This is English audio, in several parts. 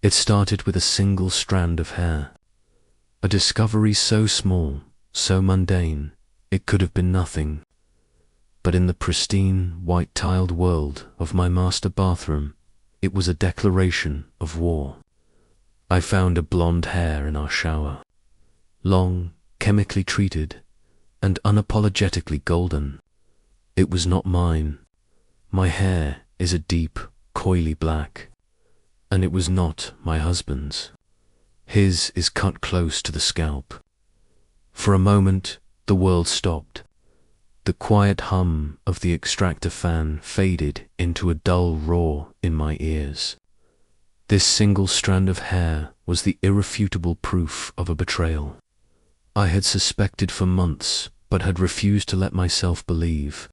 It started with a single strand of hair. A discovery so small, so mundane, it could have been nothing. But in the pristine, white-tiled world of my master bathroom, it was a declaration of war. I found a blonde hair in our shower. Long, chemically treated, and unapologetically golden. It was not mine. My hair is a deep, coily black. And it was not my husband's. His is cut close to the scalp. For a moment, the world stopped. The quiet hum of the extractor fan faded into a dull roar in my ears. This single strand of hair was the irrefutable proof of a betrayal. I had suspected for months, but had refused to let myself believe.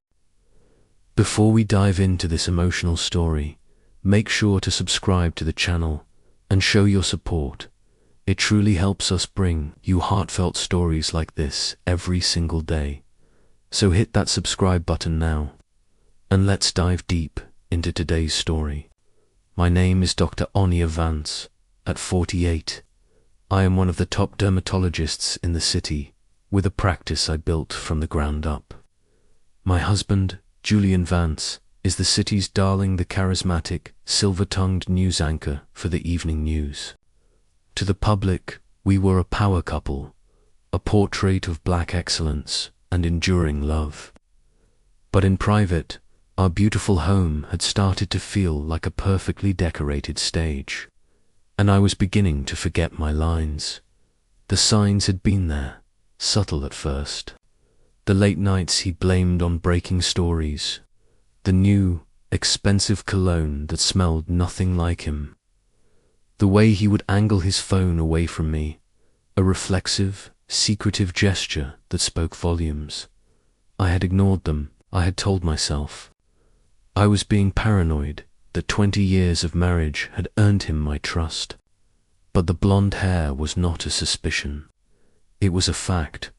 Before we dive into this emotional story, make sure to subscribe to the channel and show your support. It truly helps us bring you heartfelt stories like this every single day. So hit that subscribe button now, and let's dive deep into today's story. My name is Dr. Anya Vance. At 48, I am one of the top dermatologists in the city, with a practice I built from the ground up. My husband, Julian Vance, is the city's darling, the charismatic, silver-tongued news anchor for the evening news. To the public, we were a power couple, a portrait of black excellence and enduring love. But in private, our beautiful home had started to feel like a perfectly decorated stage, and I was beginning to forget my lines. The signs had been there, subtle at first. The late nights he blamed on breaking stories, the new, expensive cologne that smelled nothing like him, the way he would angle his phone away from me, a reflexive, secretive gesture that spoke volumes. I had ignored them, I had told myself. I was being paranoid that 20 years of marriage had earned him my trust. But the blonde hair was not a suspicion. It was a fact.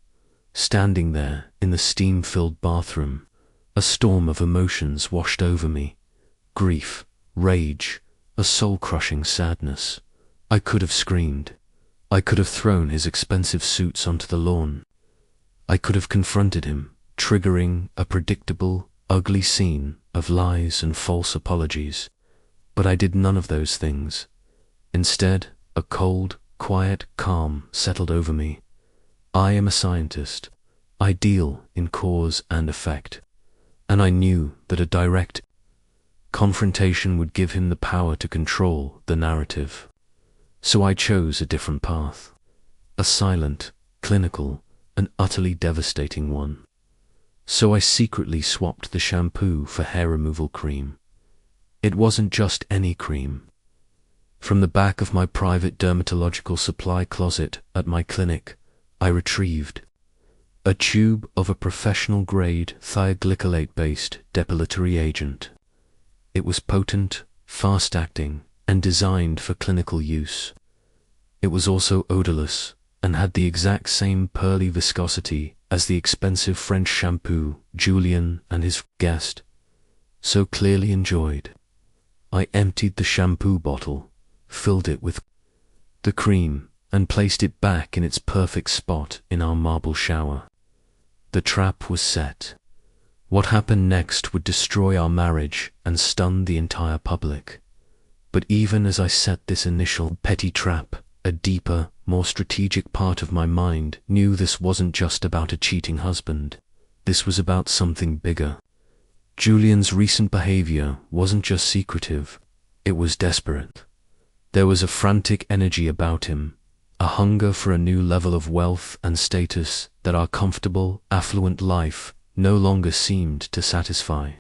Standing there in the steam-filled bathroom, a storm of emotions washed over me. Grief, rage, a soul-crushing sadness. I could have screamed. I could have thrown his expensive suits onto the lawn. I could have confronted him, triggering a predictable, ugly scene of lies and false apologies. But I did none of those things. Instead, a cold, quiet calm settled over me. I am a scientist. I deal in cause and effect. And I knew that a direct confrontation would give him the power to control the narrative. So I chose a different path. A silent, clinical, and utterly devastating one. So I secretly swapped the shampoo for hair removal cream. It wasn't just any cream. From the back of my private dermatological supply closet at my clinic, I retrieved a tube of a professional-grade thioglycolate-based depilatory agent. It was potent, fast-acting, and designed for clinical use. It was also odorless and had the exact same pearly viscosity as the expensive French shampoo Julian and his guest so clearly enjoyed. I emptied the shampoo bottle, filled it with the cream, and placed it back in its perfect spot in our marble shower. The trap was set. What happened next would destroy our marriage and stun the entire public. But even as I set this initial petty trap, a deeper, more strategic part of my mind knew this wasn't just about a cheating husband. This was about something bigger. Julian's recent behavior wasn't just secretive, it was desperate. There was a frantic energy about him, a hunger for a new level of wealth and status that our comfortable, affluent life no longer seemed to satisfy.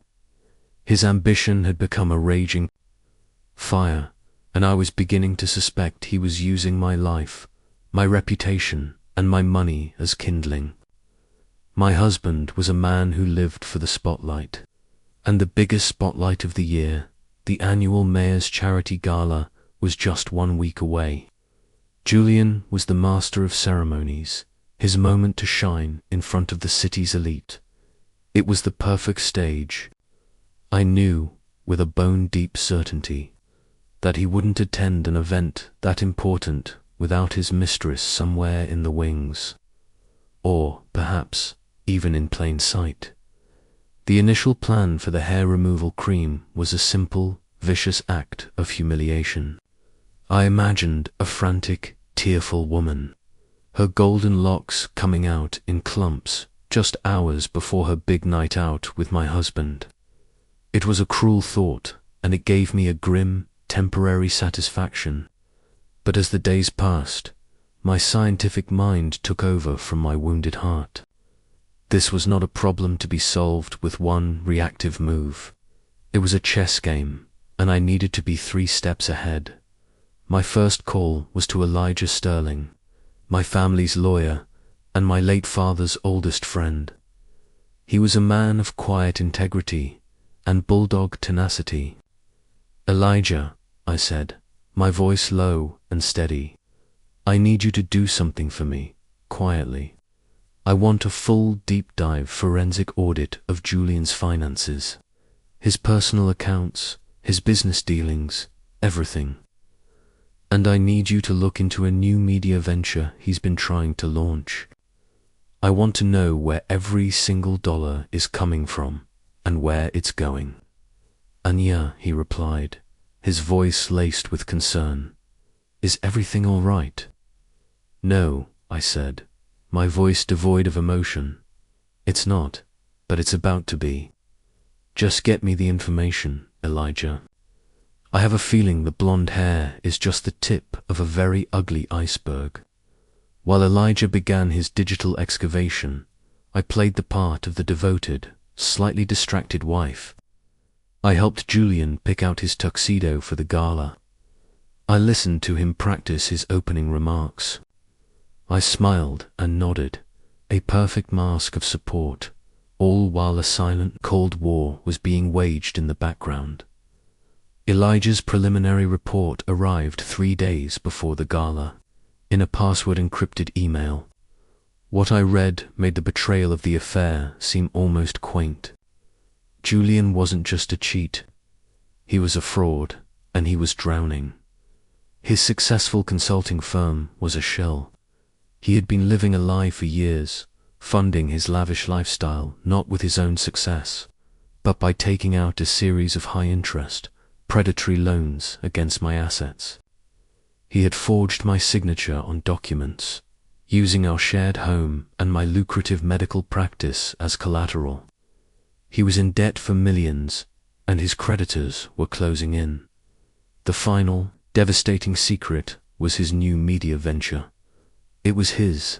His ambition had become a raging fire, and I was beginning to suspect he was using my life, my reputation, and my money as kindling. My husband was a man who lived for the spotlight, and the biggest spotlight of the year, the annual Mayor's Charity Gala, was just 1 week away. Julian was the master of ceremonies, his moment to shine in front of the city's elite. It was the perfect stage. I knew, with a bone-deep certainty, that he wouldn't attend an event that important without his mistress somewhere in the wings, or perhaps even in plain sight. The initial plan for the hair removal cream was a simple, vicious act of humiliation. I imagined a frantic, tearful woman, her golden locks coming out in clumps just hours before her big night out with my husband. It was a cruel thought, and it gave me a grim, temporary satisfaction. But as the days passed, my scientific mind took over from my wounded heart. This was not a problem to be solved with one reactive move. It was a chess game, and I needed to be 3 steps ahead. My first call was to Elijah Sterling, my family's lawyer and my late father's oldest friend. He was a man of quiet integrity and bulldog tenacity. "Elijah," I said, my voice low and steady, "I need you to do something for me, quietly. I want a full, deep dive forensic audit of Julian's finances, his personal accounts, his business dealings, everything. And I need you to look into a new media venture he's been trying to launch. I want to know where every single dollar is coming from and where it's going." "Anya," he replied, his voice laced with concern, "is everything all right?" "No," I said, my voice devoid of emotion. "It's not, but it's about to be. Just get me the information, Elijah. I have a feeling the blonde hair is just the tip of a very ugly iceberg." While Elijah began his digital excavation, I played the part of the devoted, slightly distracted wife. I helped Julian pick out his tuxedo for the gala. I listened to him practice his opening remarks. I smiled and nodded, a perfect mask of support, all while a silent, cold war was being waged in the background. Elijah's preliminary report arrived 3 days before the gala, in a password-encrypted email. What I read made the betrayal of the affair seem almost quaint. Julian wasn't just a cheat. He was a fraud, and he was drowning. His successful consulting firm was a shell. He had been living a lie for years, funding his lavish lifestyle not with his own success, but by taking out a series of high-interest, predatory loans against my assets. He had forged my signature on documents, using our shared home and my lucrative medical practice as collateral. He was in debt for millions, and his creditors were closing in. The final, devastating secret was his new media venture. It was his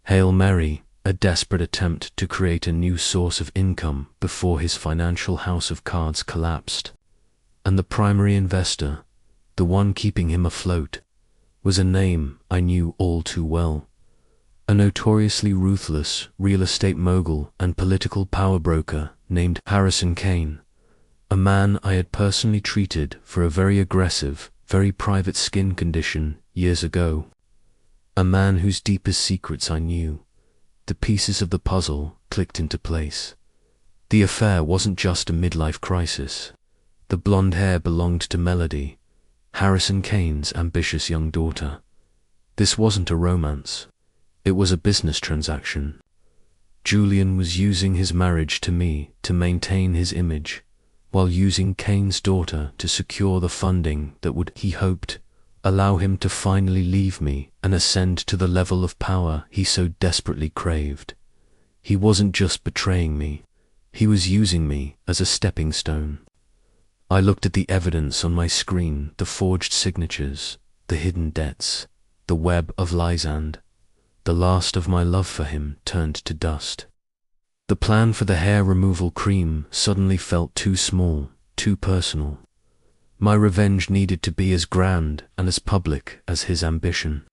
Hail Mary, a desperate attempt to create a new source of income before his financial house of cards collapsed. And the primary investor, the one keeping him afloat, was a name I knew all too well. A notoriously ruthless real estate mogul and political power broker named Harrison Kane, a man I had personally treated for a very aggressive, very private skin condition years ago. A man whose deepest secrets I knew. The pieces of the puzzle clicked into place. The affair wasn't just a midlife crisis. The blonde hair belonged to Melody, Harrison Kane's ambitious young daughter. This wasn't a romance. It was a business transaction. Julian was using his marriage to me to maintain his image, while using Kane's daughter to secure the funding that would, he hoped, allow him to finally leave me and ascend to the level of power he so desperately craved. He wasn't just betraying me, he was using me as a stepping stone. I looked at the evidence on my screen, the forged signatures, the hidden debts, the web of Lysand. The last of my love for him turned to dust. The plan for the hair removal cream suddenly felt too small, too personal. My revenge needed to be as grand and as public as his ambition.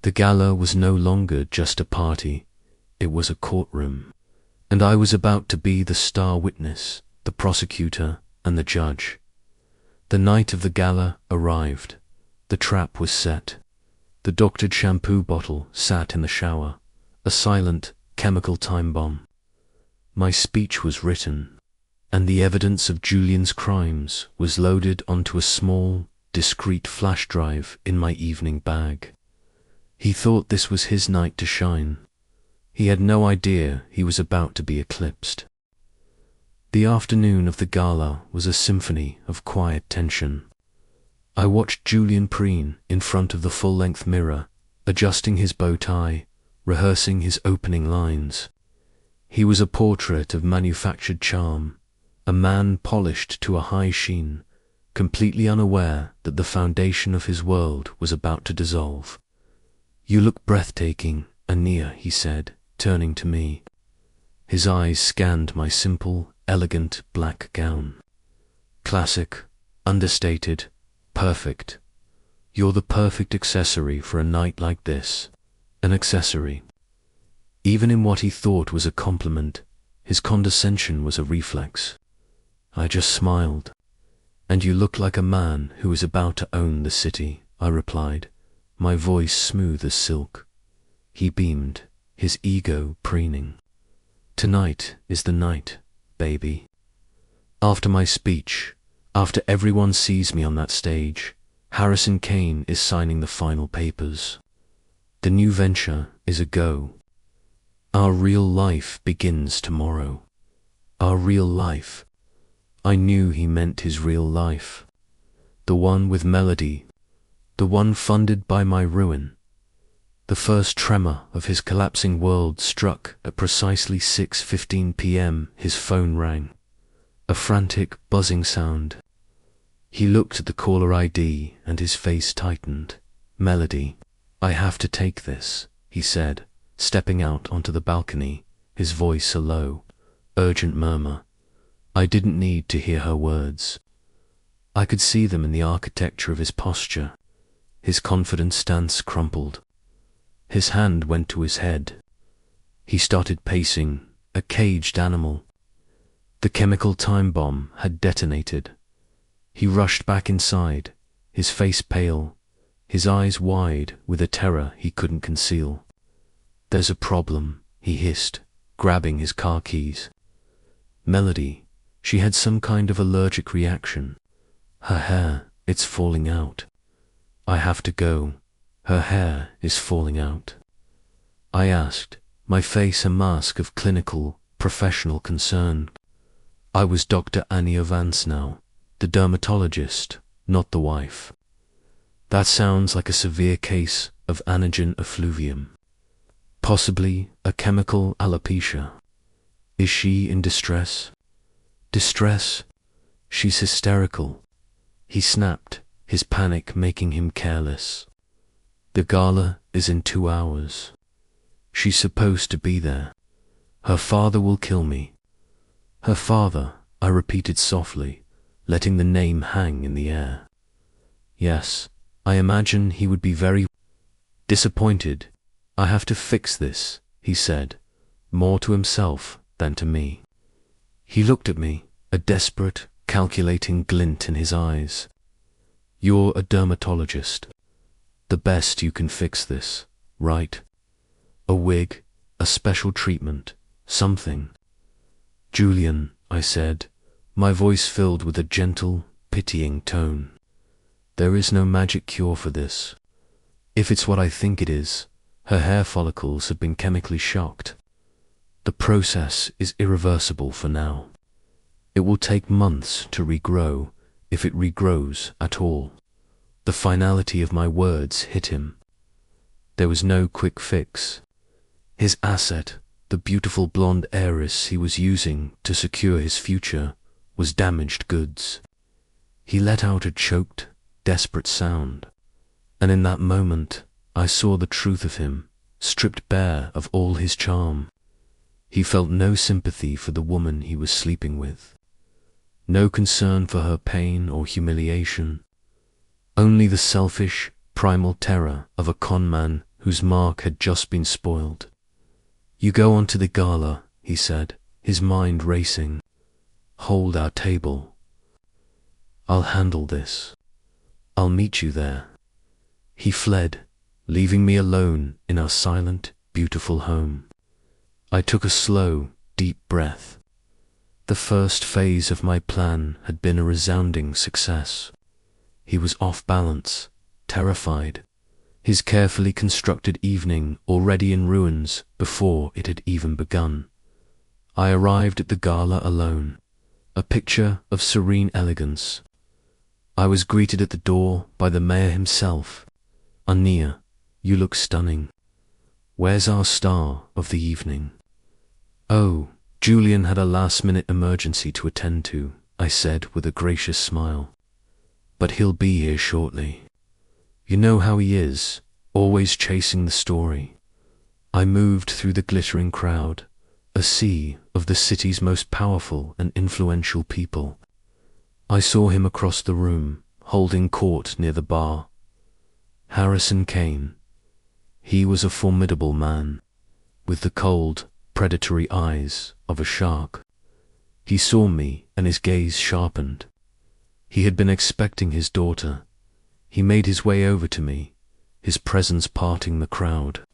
The gala was no longer just a party, it was a courtroom, and I was about to be the star witness, the prosecutor, and the judge. The night of the gala arrived. The trap was set. The doctored shampoo bottle sat in the shower, a silent, chemical time bomb. My speech was written. and the evidence of Julian's crimes was loaded onto a small, discreet flash drive in my evening bag. He thought this was his night to shine. He had no idea he was about to be eclipsed. The afternoon of the gala was a symphony of quiet tension. I watched Julian preen in front of the full-length mirror, adjusting his bow tie, rehearsing his opening lines. He was a portrait of manufactured charm, a man polished to a high sheen, completely unaware that the foundation of his world was about to dissolve. "You look breathtaking, Ania," he said, turning to me. His eyes scanned my simple, elegant black gown. "Classic, understated, perfect. You're the perfect accessory for a night like this." An accessory. Even in what he thought was a compliment, his condescension was a reflex. I just smiled. "And you look like a man who is about to own the city," I replied, my voice smooth as silk. He beamed, his ego preening. "Tonight is the night, baby. After my speech, after everyone sees me on that stage, Harrison Kane is signing the final papers. The new venture is a go. Our real life begins tomorrow. Our real life." I knew he meant his real life. The one with melody, the one funded by my ruin. The first tremor of his collapsing world struck at precisely 6:15 p.m. His phone rang. A frantic, buzzing sound. He looked at the caller ID and his face tightened. "Melody, I have to take this," he said, stepping out onto the balcony, his voice a low, urgent murmur. I didn't need to hear her words. I could see them in the architecture of his posture. His confident stance crumpled. His hand went to his head. He started pacing, a caged animal. The chemical time bomb had detonated. He rushed back inside, his face pale, his eyes wide with a terror he couldn't conceal. "There's a problem," he hissed, grabbing his car keys. "Melody, she had some kind of allergic reaction. Her hair, it's falling out. I have to go. Her hair is falling out." I asked, my face a mask of clinical, professional concern. I was Dr. Ania Vance now, the dermatologist, not the wife. "That sounds like a severe case of anagen effluvium. Possibly a chemical alopecia. Is she in distress?" "Distress? She's hysterical." He snapped, his panic making him careless. "The gala is in 2 hours. She's supposed to be there. Her father will kill me." "Her father," I repeated softly, letting the name hang in the air. "Yes, I imagine he would be very disappointed. I have to fix this," he said, more to himself than to me. He looked at me, a desperate, calculating glint in his eyes. "You're a dermatologist. The best you can fix this, right? A wig, a special treatment, something." "Julian," I said, my voice filled with a gentle, pitying tone. "There is no magic cure for this. If it's what I think it is, her hair follicles have been chemically shocked. The process is irreversible for now. It will take months to regrow, if it regrows at all." The finality of my words hit him. There was no quick fix. His asset, the beautiful blonde heiress he was using to secure his future, was damaged goods. He let out a choked, desperate sound, and in that moment I saw the truth of him, stripped bare of all his charm. He felt no sympathy for the woman he was sleeping with, no concern for her pain or humiliation, only the selfish, primal terror of a conman whose mark had just been spoiled. "You go on to the gala," he said, his mind racing. "Hold our table. I'll handle this. I'll meet you there." He fled, leaving me alone in our silent, beautiful home. I took a slow, deep breath. The first phase of my plan had been a resounding success. He was off balance, terrified, his carefully constructed evening already in ruins before it had even begun. I arrived at the gala alone, a picture of serene elegance. I was greeted at the door by the mayor himself. "Ania, you look stunning. Where's our star of the evening?" "Oh, Julian had a last-minute emergency to attend to," I said with a gracious smile. "But he'll be here shortly. You know how he is, always chasing the story." I moved through the glittering crowd, a sea of the city's most powerful and influential people. I saw him across the room, holding court near the bar. Harrison Kane. He was a formidable man, with the cold, predatory eyes of a shark. He saw me and his gaze sharpened. He had been expecting his daughter. He made his way over to me, his presence parting the crowd.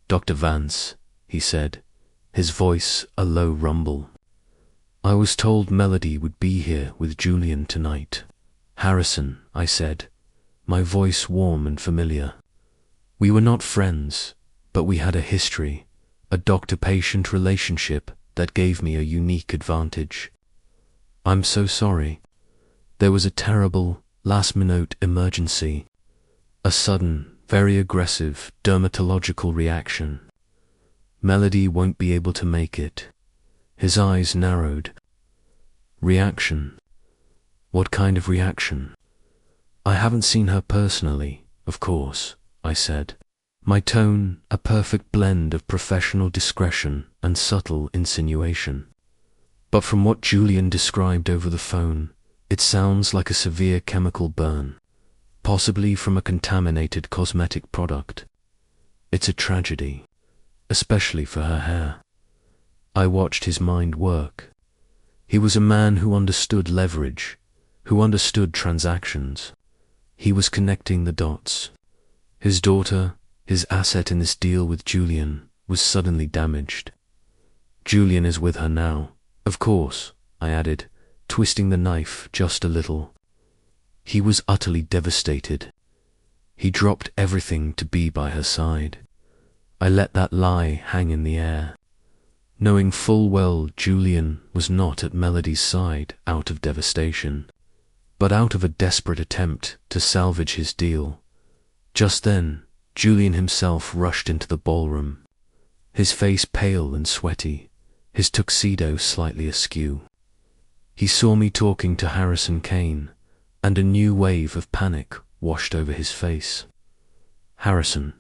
"Dr. Vance," he said, his voice a low rumble. "I was told Melody would be here with Julian tonight." "Harrison," I said, my voice warm and familiar. We were not friends, but we had a history, a doctor-patient relationship that gave me a unique advantage. "I'm so sorry. There was a terrible, last-minute emergency. A sudden, very aggressive dermatological reaction. Melody won't be able to make it." His eyes narrowed. "Reaction? What kind of reaction?" "I haven't seen her personally, of course," I said, my tone a perfect blend of professional discretion and subtle insinuation. "But from what Julian described over the phone, it sounds like a severe chemical burn, possibly from a contaminated cosmetic product. It's a tragedy, especially for her hair." I watched his mind work. He was a man who understood leverage, who understood transactions. He was connecting the dots. His daughter, his asset in this deal with Julian, was suddenly damaged. "Julian is with her now, of course," I added, twisting the knife just a little. "He was utterly devastated. He dropped everything to be by her side." I let that lie hang in the air, knowing full well Julian was not at Melody's side out of devastation, but out of a desperate attempt to salvage his deal. Just then, Julian himself rushed into the ballroom, his face pale and sweaty, his tuxedo slightly askew. He saw me talking to Harrison Kane, and a new wave of panic washed over his face. "Harrison,"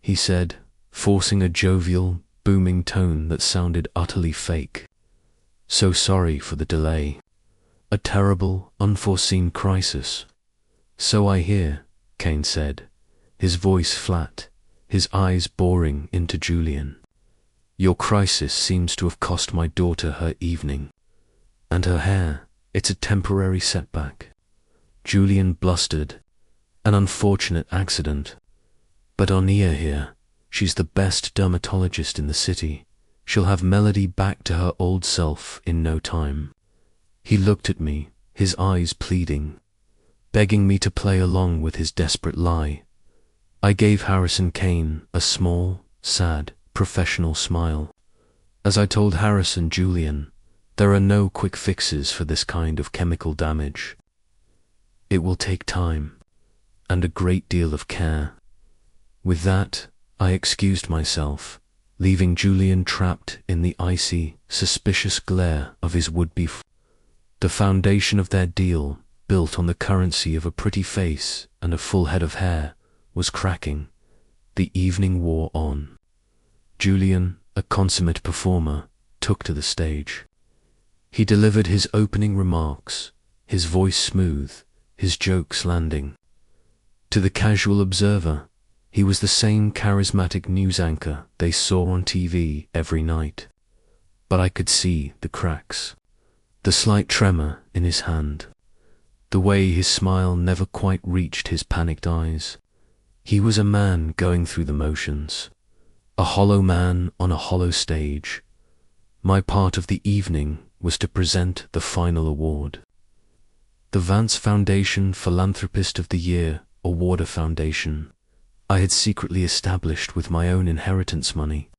he said, forcing a jovial, booming tone that sounded utterly fake. "So sorry for the delay. A terrible, unforeseen crisis." "So I hear," Kane said, his voice flat, his eyes boring into Julian. "Your crisis seems to have cost my daughter her evening. And her hair, it's a temporary setback." Julian blustered. "An unfortunate accident. But Ania here, she's the best dermatologist in the city. She'll have Melody back to her old self in no time." He looked at me, his eyes pleading, begging me to play along with his desperate lie. I gave Harrison Kane a small, sad, professional smile. As I told Harrison Julian, there are no quick fixes for this kind of chemical damage. It will take time, and a great deal of care. With that, I excused myself, leaving Julian trapped in the icy, suspicious glare of his would-be. The foundation of their deal, built on the currency of a pretty face and a full head of hair, was cracking. The evening wore on. Julian, a consummate performer, took to the stage. He delivered his opening remarks, his voice smooth, his jokes landing. To the casual observer, he was the same charismatic news anchor they saw on TV every night. But I could see the cracks, the slight tremor in his hand, the way his smile never quite reached his panicked eyes. He was a man going through the motions, a hollow man on a hollow stage. My part of the evening was to present the final award. The Vance Foundation Philanthropist of the Year Award, a foundation I had secretly established with my own inheritance money,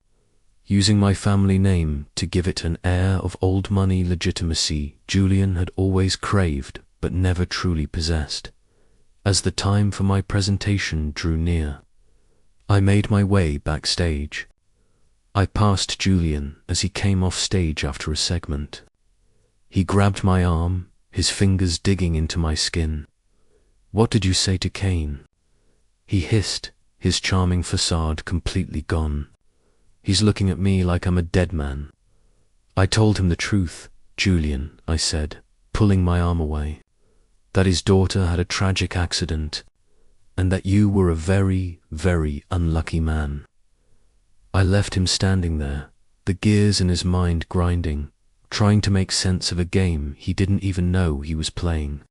using my family name to give it an air of old money legitimacy Julian had always craved but never truly possessed. As the time for my presentation drew near, I made my way backstage. I passed Julian as he came off stage after a segment. He grabbed my arm, his fingers digging into my skin. "What did you say to Kane?" he hissed, his charming facade completely gone. "He's looking at me like I'm a dead man." "I told him the truth, Julian," I said, pulling my arm away, "that his daughter had a tragic accident, and that you were a very, very unlucky man." I left him standing there, the gears in his mind grinding, trying to make sense of a game he didn't even know he was playing.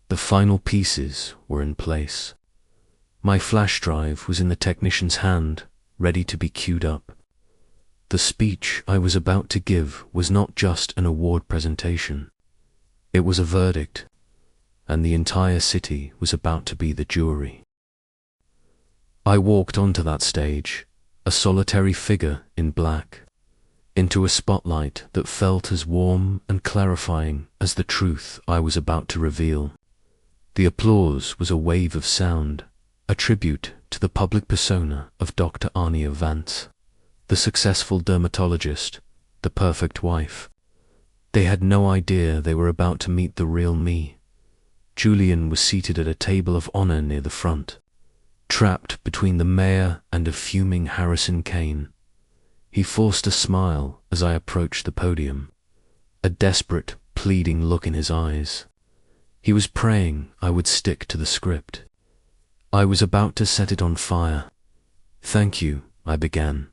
The final pieces were in place. My flash drive was in the technician's hand, ready to be queued up. The speech I was about to give was not just an award presentation. It was a verdict, and the entire city was about to be the jury. I walked onto that stage, a solitary figure in black, into a spotlight that felt as warm and clarifying as the truth I was about to reveal. The applause was a wave of sound, a tribute to the public persona of Dr. Anya Vance, the successful dermatologist, the perfect wife. They had no idea they were about to meet the real me. Julian was seated at a table of honor near the front, trapped between the mayor and a fuming Harrison Kane. He forced a smile as I approached the podium, a desperate, pleading look in his eyes. He was praying I would stick to the script. I was about to set it on fire. "Thank you," I began,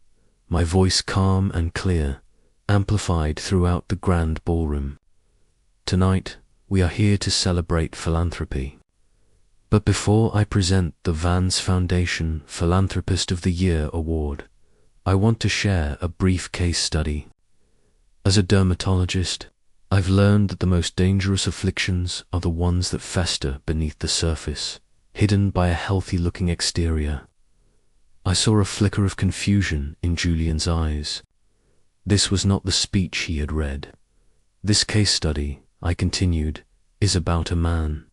my voice calm and clear, amplified throughout the grand ballroom. "Tonight, we are here to celebrate philanthropy. But before I present the Vance Foundation Philanthropist of the Year Award, I want to share a brief case study. As a dermatologist, I've learned that the most dangerous afflictions are the ones that fester beneath the surface, hidden by a healthy-looking exterior. I saw a flicker of confusion in Julian's eyes. This was not the speech he had read. "This case study," I continued, "is about a man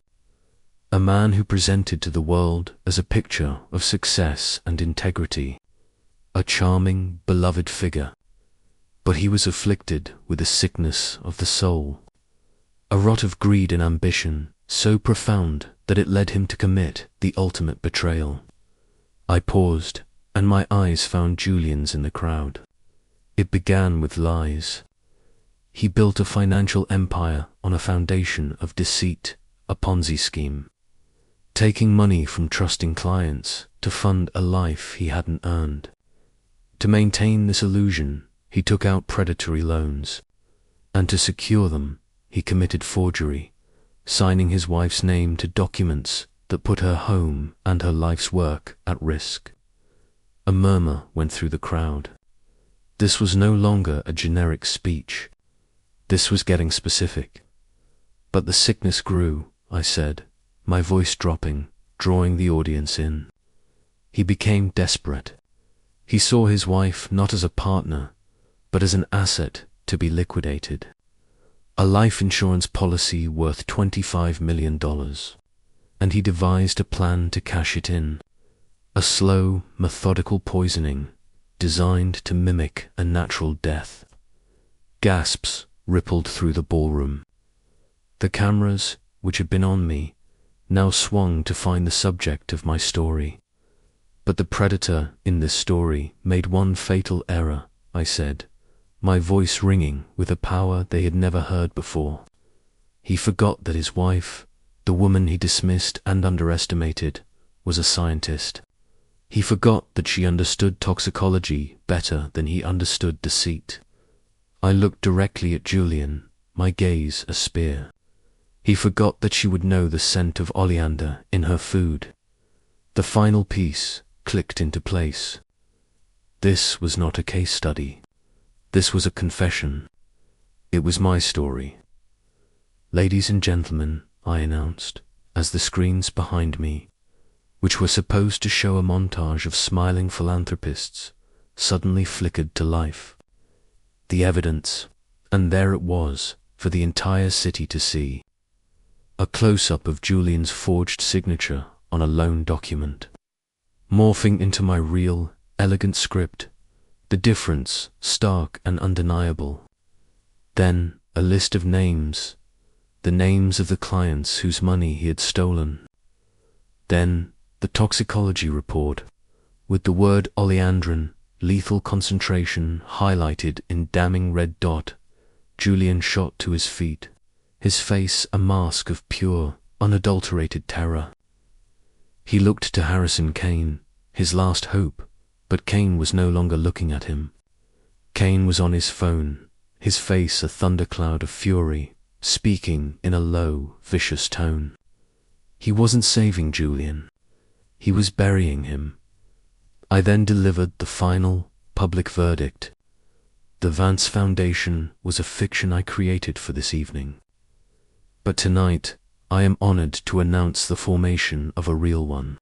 who presented to the world as a picture of success and integrity, a charming, beloved figure. But he was afflicted with a sickness of the soul, a rot of greed and ambition so profound that it led him to commit the ultimate betrayal." I paused, and my eyes found Julian's in the crowd. It began with lies. He built a financial empire on a foundation of deceit, a Ponzi scheme, taking money from trusting clients to fund a life he hadn't earned. To maintain this illusion, he took out predatory loans, and to secure them, he committed forgery, signing his wife's name to documents that put her home and her life's work at risk. A murmur went through the crowd. This was no longer a generic speech. This was getting specific. "But the sickness grew," I said, my voice dropping, drawing the audience in. "He became desperate. He saw his wife not as a partner, but as an asset to be liquidated. A life insurance policy worth $25 million. And he devised a plan to cash it in. A slow, methodical poisoning designed to mimic a natural death." Gasps rippled through the ballroom. The cameras, which had been on me, now swung to find the subject of my story. "But the predator in this story made one fatal error," I said, my voice ringing with a power they had never heard before. "He forgot that his wife, the woman he dismissed and underestimated, was a scientist. He forgot that she understood toxicology better than he understood deceit." I looked directly at Julian, my gaze a spear. "He forgot that she would know the scent of oleander in her food." The final piece clicked into place. This was not a case study. This was a confession. It was my story. "Ladies and gentlemen," I announced, as the screens behind me, which were supposed to show a montage of smiling philanthropists, suddenly flickered to life. The evidence, and there it was, for the entire city to see. A close-up of Julian's forged signature on a loan document. Morphing into my real, elegant script, the difference stark and undeniable. Then a list of names, the names of the clients whose money he had stolen. Then the toxicology report, with the word oleandrin, lethal concentration, highlighted in damning red dot. Julian shot to his feet, his face a mask of pure, unadulterated terror. He looked to Harrison Kane, his last hope, but Kane was no longer looking at him. Kane was on his phone, his face a thundercloud of fury, speaking in a low, vicious tone. He wasn't saving Julian. He was burying him. I then delivered the final, public verdict. The Vance Foundation was a fiction I created for this evening. But tonight, I am honored to announce the formation of a real one.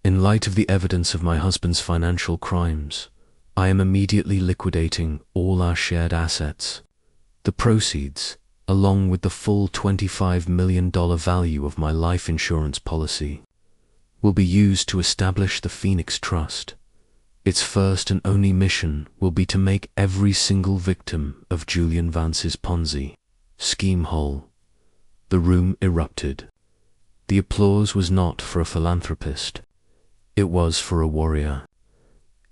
In light of the evidence of my husband's financial crimes, I am immediately liquidating all our shared assets. The proceeds, along with the full $25 million value of my life insurance policy, will be used to establish the Phoenix Trust. Its first and only mission will be to make every single victim of Julian Vance's Ponzi scheme whole. The room erupted. The applause was not for a philanthropist. It was for a warrior.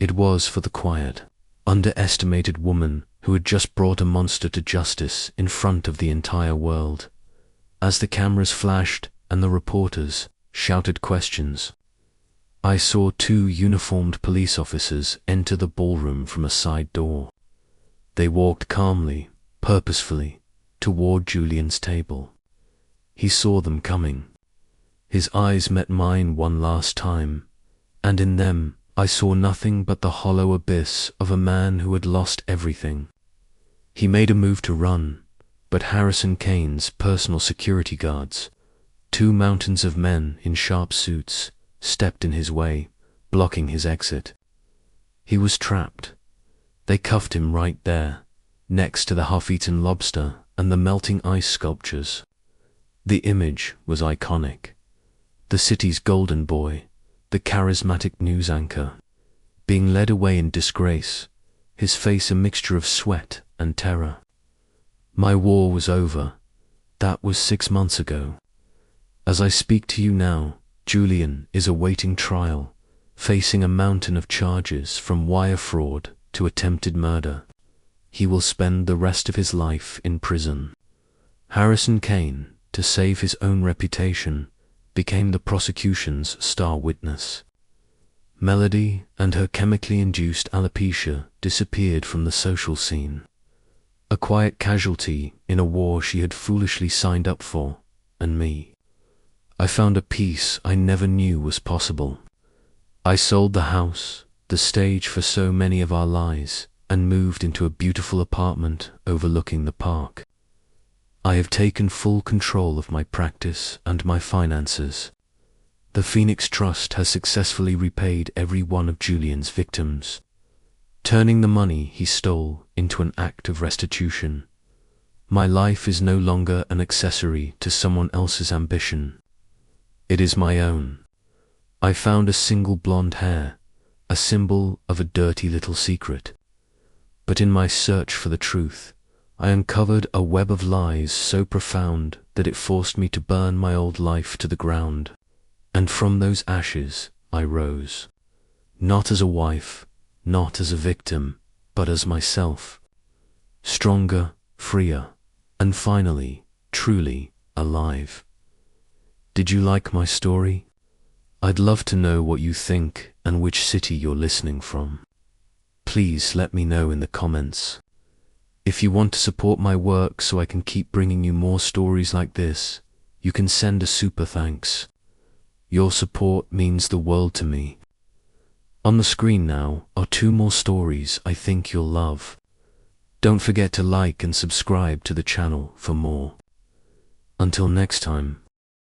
It was for the quiet, underestimated woman who had just brought a monster to justice in front of the entire world. As the cameras flashed and the reporters shouted questions, I saw 2 uniformed police officers enter the ballroom from a side door. They walked calmly, purposefully, toward Julian's table. He saw them coming. His eyes met mine one last time, and in them I saw nothing but the hollow abyss of a man who had lost everything. He made a move to run, but Harrison Kane's personal security guards, 2 mountains of men in sharp suits, stepped in his way, blocking his exit. He was trapped. They cuffed him right there, next to the half-eaten lobster and the melting ice sculptures. The image was iconic. The city's golden boy, the charismatic news anchor, being led away in disgrace, his face a mixture of sweat and terror. My war was over. That was 6 months ago. As I speak to you now, Julian is awaiting trial, facing a mountain of charges from wire fraud to attempted murder. He will spend the rest of his life in prison. Harrison Kane, to save his own reputation, became the prosecution's star witness. Melody and her chemically induced alopecia disappeared from the social scene. A quiet casualty in a war she had foolishly signed up for, and me. I found a peace I never knew was possible. I sold the house, the stage for so many of our lies, and moved into a beautiful apartment overlooking the park. I have taken full control of my practice and my finances. The Phoenix Trust has successfully repaid every one of Julian's victims, turning the money he stole into an act of restitution. My life is no longer an accessory to someone else's ambition. It is my own. I found a single blonde hair, a symbol of a dirty little secret. But in my search for the truth, I uncovered a web of lies so profound that it forced me to burn my old life to the ground. And from those ashes I rose, not as a wife, not as a victim, but as myself, stronger, freer, and finally, truly alive. Did you like my story? I'd love to know what you think and which city you're listening from. Please let me know in the comments. If you want to support my work so I can keep bringing you more stories like this, you can send a super thanks. Your support means the world to me. On the screen now are 2 more stories I think you'll love. Don't forget to like and subscribe to the channel for more. Until next time.